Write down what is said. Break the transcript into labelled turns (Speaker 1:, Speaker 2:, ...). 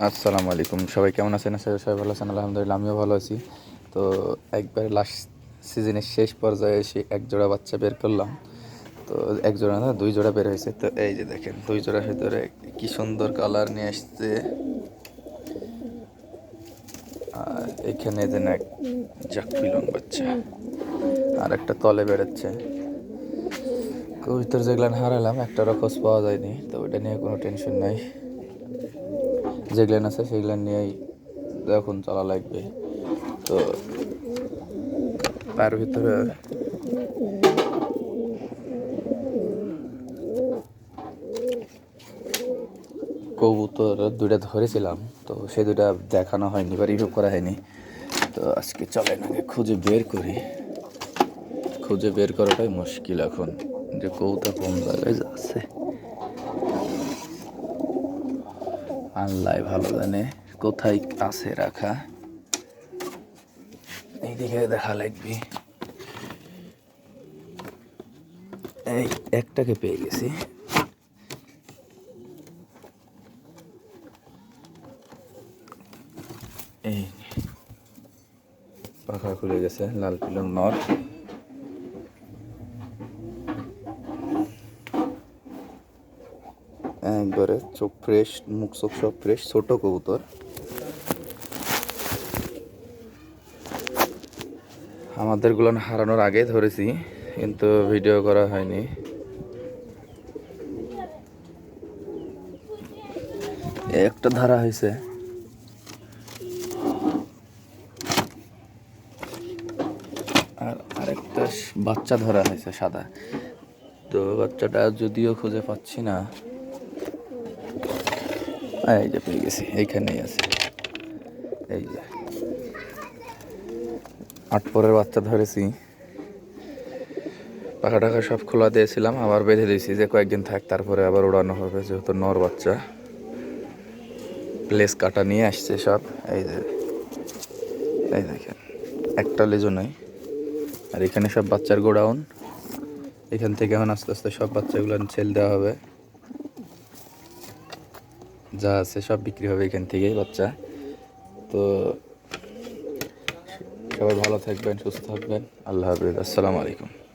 Speaker 1: আসসালামু আলাইকুম। সবাই কেমন আছেন? সবাই ভালো আছেন? আলহামদুলিল্লাহ, আমিও ভালো আছি। তো একবারে লাস্ট সিজনের শেষ পর্যায়ে এসে এক জোড়া বাচ্চা বের করলাম। তো এক জোড়া না, দুই জোড়া বের হয়েছে। তো এই যে দেখেন, দুই জোড়ার ভিতরে কি সুন্দর কালার নিয়ে আসছে। আর এখানে যে না, জাকফিলং বাচ্চা আর একটা তলে বেরোচ্ছে। কবুতর যেগুলান হারালাম, একটারও খোঁজ পাওয়া যায়নি। তো ওইটা নিয়ে কোনো টেনশন নাই, যেগুলান আছে সেগুলান নিয়েই এখন চলা লাগবে। তো তার ভিতরে কবুতর দুইটা ধরেছিলাম, তো সে দুইটা দেখানো হয়নি বা রিভিউ করা হয়নি। তো আজকে চলেন আগে খুঁজে বের করি। খুঁজে বের করাটাই মুশকিল এখন, যে কবুতর কোন জায়গায় যাচ্ছে। আল্লাহ ভালো জানে কোথায় আছে রাখা। এইদিকে দেখা লাগবে। এই একটাকে পেয়ে গেছি। এই পাখা খুলে গেছে, লাল পিলং নর। একবারে চোখ ফ্রেশ, মুখ চোখ সব ফ্রেশ, ছোট কবুতর। আমাদেরগুলো হারানোর আগে ধরেছি, কিন্তু ভিডিও করা হয়নি। একটা ধরা হয়েছে, আর আরেকটা বাচ্চা ধরা হয়েছে সাদা। তো বাচ্চাটা যদিও খুঁজে পাচ্ছি না। এই যে পেয়ে গেছি, এইখানেই আছে। এই যে 8 পরের বাচ্চা ধরেছি। পাখা টাখা সব খোলা দিয়েছিলাম, আবার বেঁধে দিয়েছি যে কয়েকদিন থাক, তারপরে আবার উড়ানো হবে, যেহেতু নর বাচ্চা। প্লেস কাটা নিয়ে আসছে সব। এই যে এই দেখেন, একটা লেজও নাই। আর এখানে সব বাচ্চার গোডাউন। এখান থেকে এখন আস্তে আস্তে সব বাচ্চাগুলো ছেল দেওয়া হবে। যা আছে সব বিক্রি হবে এখান থেকেই বাচ্চা। তো সবাই ভালো থাকবেন, সুস্থ থাকবেন। আল্লাহ হাফিজ, আসসালামু আলাইকুম।